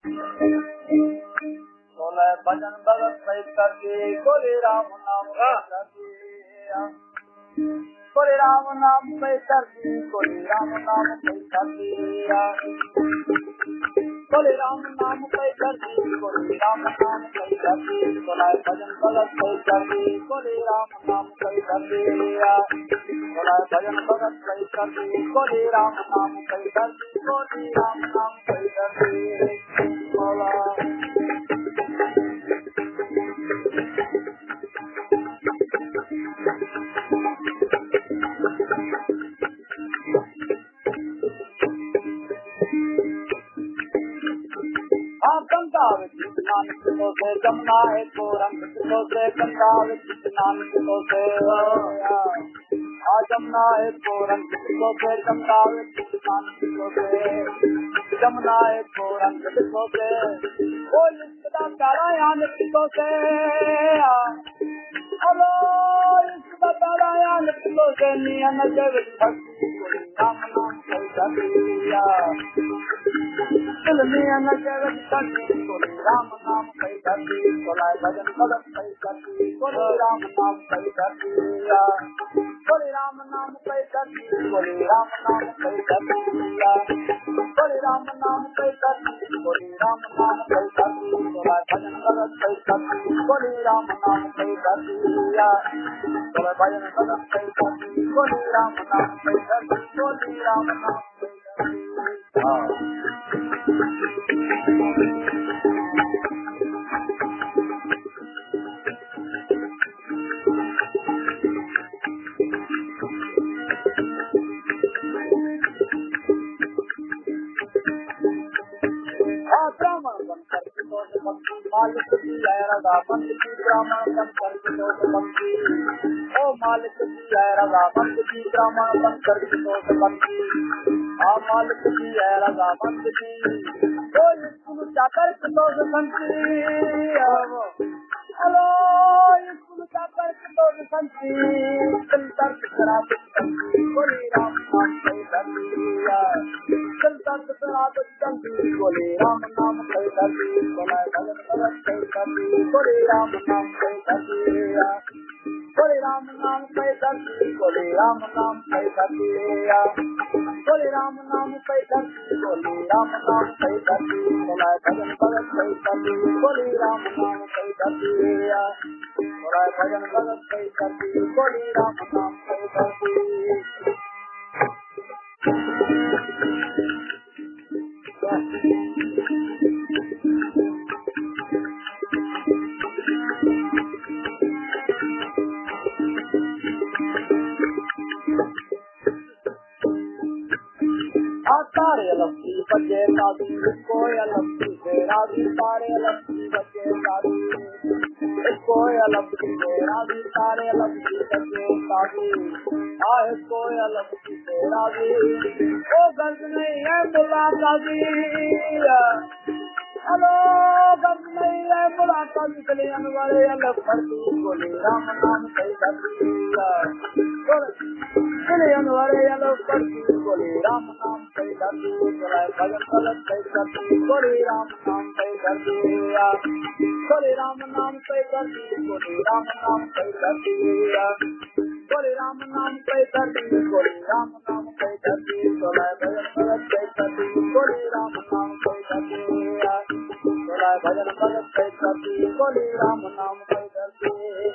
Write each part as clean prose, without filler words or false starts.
बोले भजन भगत सही करके बोले राम नाम बोले राम नाम सही करके बोले राम नाम सही करके बोले राम नाम सही करके बोले राम नाम सही करके बोला भजन भगत सही करके बोले राम नाम सही करके बोला भजन भगत सही करके बोले राम नाम सही करके बोले राम नाम सही करके बोला से जमुना है तो रंग से गंगा स्नान से जमुना है तो रंग से गंगा स्नान से जमुना है तो रंग से वो इसका तारायान से हेलो इसका तारायान से नियम जग भक्ति राम नाम सैया नियम जग भक्ति राम नाम सही करती बोलाए भजन भगत सही करती बोले राम नाम सही करती बोले राम नाम सही करती बोले राम नाम सही करती बोले राम नाम सही करती बोले राम नाम सही करती बोलाए भजन भगत सही करती बोले राम नाम सही करती बोले भजन भगत सही करती बोले राम नाम सही करती बोले राम नाम सही मालिक की है रजा बंद की ब्राह्मण बन करके दोष बंदी ओ मालिक की है रजा बंद की ब्राह्मण बन करके दोष बंदी मालिक की है रजा बंद की ओ स्कूल जाकर दोष बंदी हेलो स्कूल जाकर दोष बंदी चल दर्द करा बोले राम नाम सही करती चल दर्द करा बोले राम नाम सही करती बोला भगत भगत सही करती बोले राम नाम सही करती बोले राम नाम सही करती बोले राम नाम सही करती बोले राम नाम सही करती बोले राम नाम सही करती बोला भजन भगत सही करती बोले राम नाम सही करती बोला भजन भगत सही करती बोले राम नाम सही करती तारे लक्ष्मी बचे दादी कोई लक्ष्मी राधी तारे लक्ष्मी बचे दादी कोई लक्ष्मी राधी तारे लक्ष्मी बचे दादी आए कोई लक्ष्मी राधी ओ गर्द नहीं है बुला दादी हेलो गर्द नहीं है बुला दादी चले वाले अलग भरती बोले राम नाम सही करती चले वाले अलग भरती बोले राम नाम सही करती बोला भजन भगत सही करती बोले राम नाम सही करती बोले राम नाम सही करती बोले राम नाम सही करती बोले राम नाम सही करती बोले राम नाम सही करती बोला भजन भगत सही करती बोले राम नाम सही करती बोला भजन भगत सही करती बोले राम नाम सही करती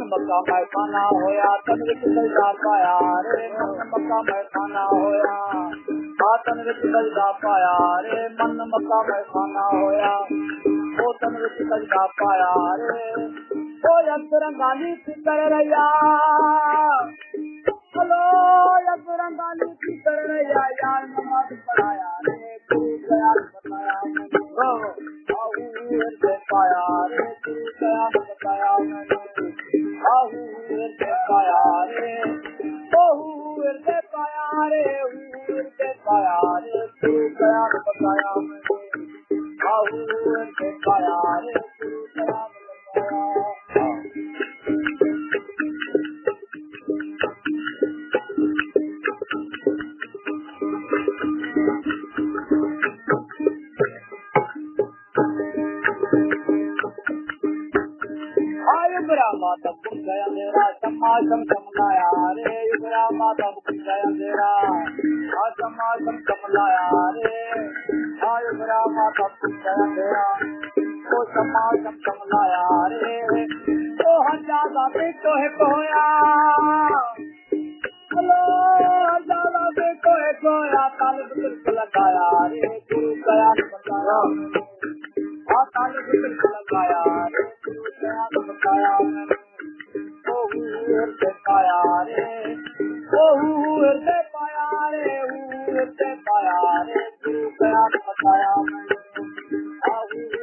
मक्का मैं खाना होया तन विच सजदा पाया रे मन मक्का मैं खाना होया तन विच सजदा पाया रे मन मक्का मैं खाना होया ओ तन विच सजदा पाया रे ओ रंगाली फिकर रया हेलो रंगाली फिकर रया यार नमाज पढ़ाया रे तू गया बताया पाया रे तू गया बताया मैंने पाया रे पाया रे पाया रे गुरु गया बताया मैंने आहूर के पाया रे गुरु गया बताया युगरा माता कुछ गया मेरा समाजम समलाया रे युगरा माता कुछ गया मेरा समाजम समलाया रे युगरा माता कुछ गया मेरा तो समाजम समलाया रे तो हजारा बेटो है कोया हेलो हजारा बेटो है कोया ताल बिल्कुल लगाया रे गुरु गया बताया ताल बिल्कुल लगाया रे गुरु गया बताया हृदय पाया रे हृदय पाया रे हृदय पाया रे गुरु गया बताया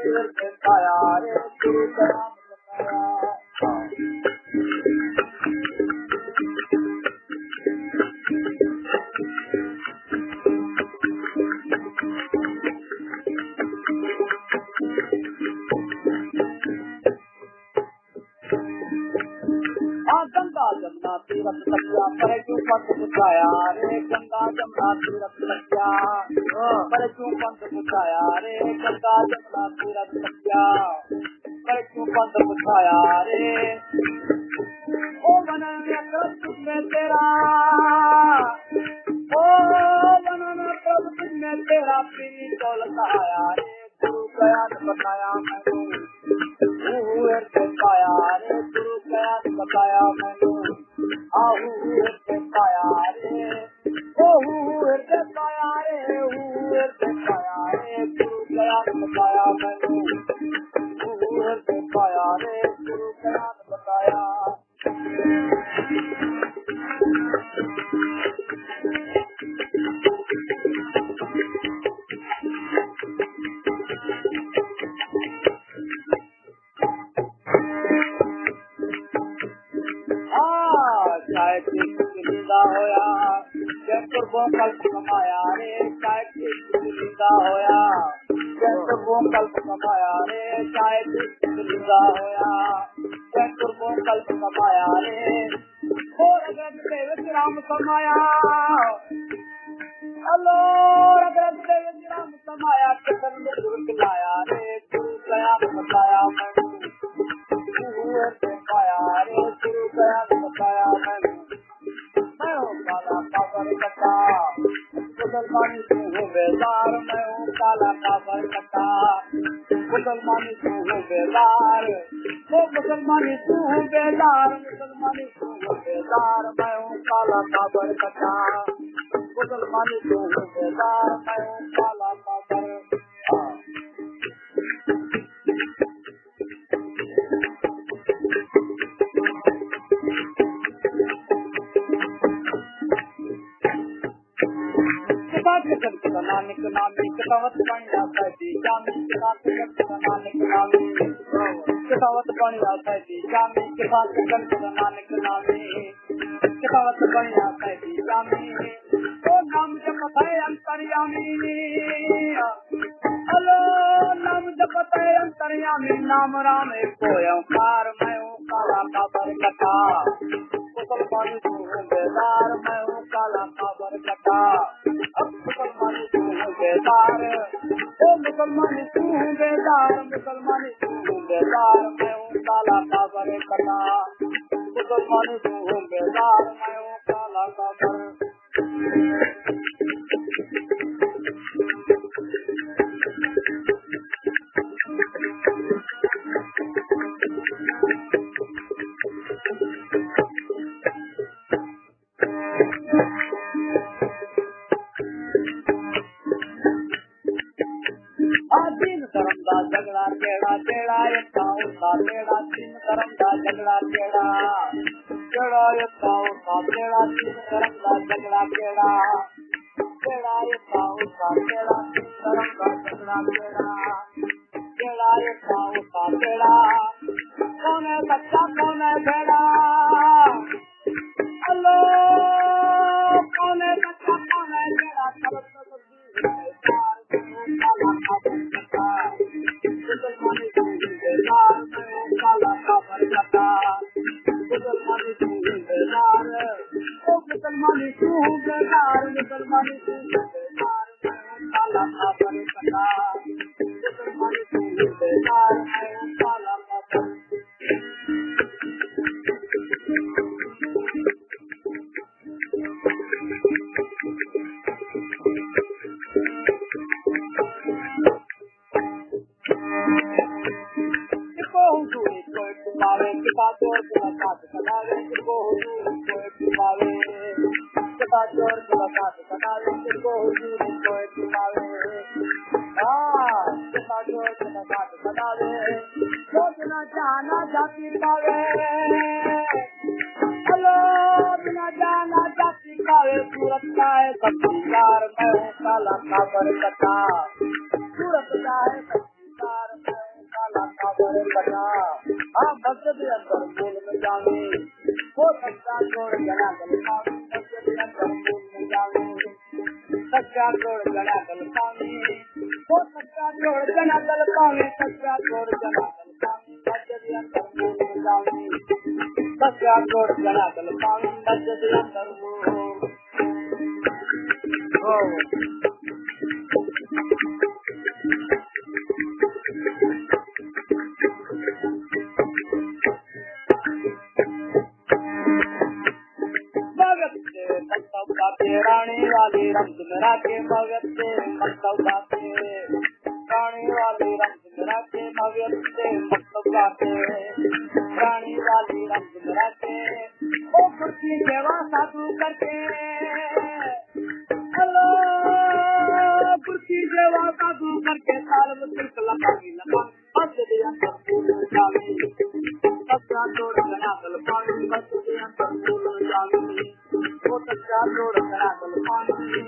हृदय पाया रे गुरु गया बताया गंगा जमुना तीरथ लग्या पर क्यों पंथ बुझाया रे गंगा जमुना तीरथ लग्या पर क्यों पंथ बुझाया रे गंगा जमुना तीरथ लग्या पर क्यों पंथ बुझाया रे ओ मनन प्रभु में तेरा ओ मनन प्रभु में तेरा पीरी दौलत आया रे गुरु गया बताया मैंने हृदय पाया रे गुरु गया बताया मैंने हृदय पाया रे हृदय पाया रे हृदय पाया रे गुरु गया बताया मैंने हृदय पाया रे गुरु गया बताया होया जयपुर वो कल्प कमाया रे चाहे जिंदा होया जयपुर वो कल्प कमाया रे चाहे जिंदा होया जयपुर वो कल्प कमाया रे और अगर देव राम कमाया हेलो अगर देव राम कमाया कितन गुरु खिलाया रे गुरु गया बताया मैंने पाया रे गुरु गया बताया मैंने मैं हूँ काला काबर कटा मुसलमानी तू हूँ बेदार मैं हूँ काला काबर कटा मुसलमानी तू हूँ बेदार ओ मुसलमानी तू हूँ बेदार मुसलमानी तू हूँ बेदार मैं हूँ काला काबर कटा मुसलमानी तू हूँ बेदार मैं हूँ काला काबर नानक नामी कटावत बनिया सैदी जामी नानक नामी कटावत बनिया सैदी जामी नानक नामी कटावत बनिया सैदी जामी ओ नाम जपत है अंतर्यामी हेलो नाम जपत है अंतर्यामी नाम राम को ओंकार मैं हूँ काला काबर कटा मुसलमानी तू हूँ बेदार मैं हूँ काला काबर कटा मुसलमानी तू हूँ बेदार ओ मुसलमानी तू हूँ बेदार मुसलमानी तू हूँ बेदार मैं हूँ काला काबर कटा मुसलमानी तू हूँ बेदार मैं हूँ काला काबर झगड़ा टेढ़ा टेढ़ा यथा उठा टेढ़ा तीन धर्म का झगड़ा टेढ़ा टेढ़ा यथा उठा टेढ़ा तीन धर्म का झगड़ा टेढ़ा टेढ़ा यथा उठा टेढ़ा तीन धर्म का झगड़ा टेढ़ा टेढ़ा यथा उठा टेढ़ा कौन है सच्चा कौन है भेड़ा हेलो कौन है सच्चा कौन है भेड़ा मुसलमान तू बेदार मैं काला काबर कटा मुसलमान तू बेदार मैं काला काबर किता चोर मुलाकात करावे को हुजूर कोई पिलावे किता चोर मुलाकात करावे को हुजूर कोई पिलावे किता चोर मुलाकात करावे सोचना जाना जाती पावे हेलो बिना जाना जाती पावे सूरत का है सत्कार मैं काला काबर कटा सूरत का है सत्कार मैं काला काबर कटा मस्जिद अंदर मूल में जावे वो सच्चा छोड़ गला गलता मस्जिद अंदर मूल में जावे सच्चा छोड़ गला गलता वो सच्चा छोड़ गला गलता सच्चा छोड़ गला गलता मस्जिद अंदर मूल में जावे सच्चा छोड़ गला गलता मस्जिद अंदर मूल रानी वाली रंग मेरा के मगज से मतलब गाते रानी वाली रंग मेरा के मगज से मतलब गाते रानी वाली रंग मेरा के ओ कुर्सी सेवा साधु करके हेलो कुर्सी सेवा साधु करके साल में सिर्फ लपागी लपा बस दिया सब जावी सच्चा तोड़ गना गल पानी बस दिया सब जावी वो सच्चा तोड़ गना गल पानी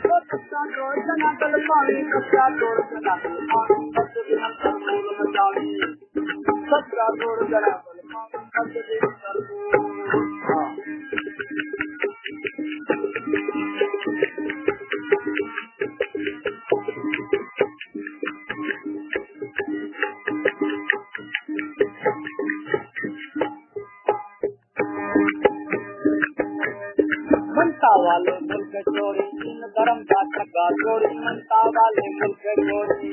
वो सच्चा तोड़ गना गल पानी सच्चा तोड़ गना गल पानी बस दिया सब जावी सच्चा तोड़ गना गल पानी बस दिया सब मनता वाले मुल्क चोरी इन धर्म का ठगा चोरी मनता वाले मुल्क चोरी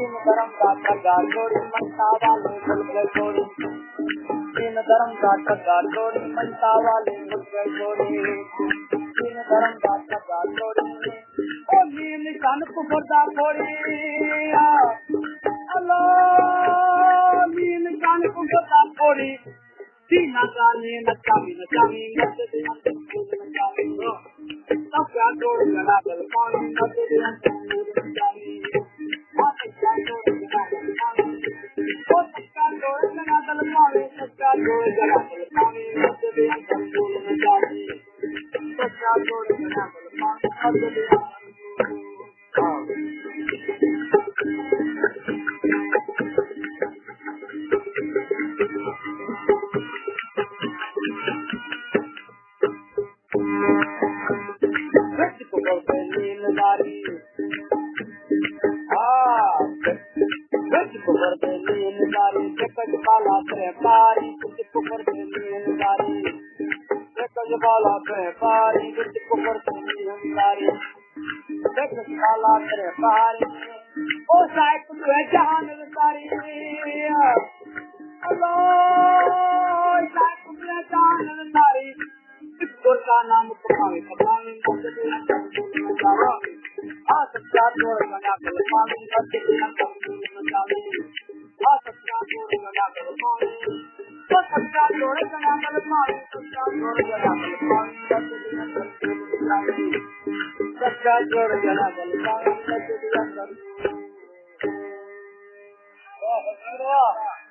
इन धर्म का ठगा चोरी मनता वाले मुल्क चोरी इन धर्म का ठगा चोरी मनता वाले मुल्क चोरी इन धर्म का ठगा चोरी ओ नील निशान कुफरदा खोरी अल्लाह नील निशान कुफरदा खोरी सीना गाने नचामी नचामी नचते नचामी सच्चा तोड़ गला गल पानी नचते नचामी सच्चा तोड़ गला गल पानी ओ सच्चा तोड़ गला गल पानी सच्चा तोड़ गला गल पानी नचते नचामी सच्चा तोड़ गला गल पानी नचते पारी कुछ कुकर देनी एक बाला करे पारी कुछ कुकर देनी एक बाला करे पारी ओ साइड तो है जहान सारी अल्लाह साइड तो है जहान सारी कुकर का नाम पकावे पकावे आ सच्चा तोड़ लगा कर पानी बच्चे मचावे आ सच्चा तोड़ लगा कर पानी तो सच्चा तोड़ लगा कर पानी सच्चा तोड़ लगा कर पानी सच्चा तोड़ लगा कर पानी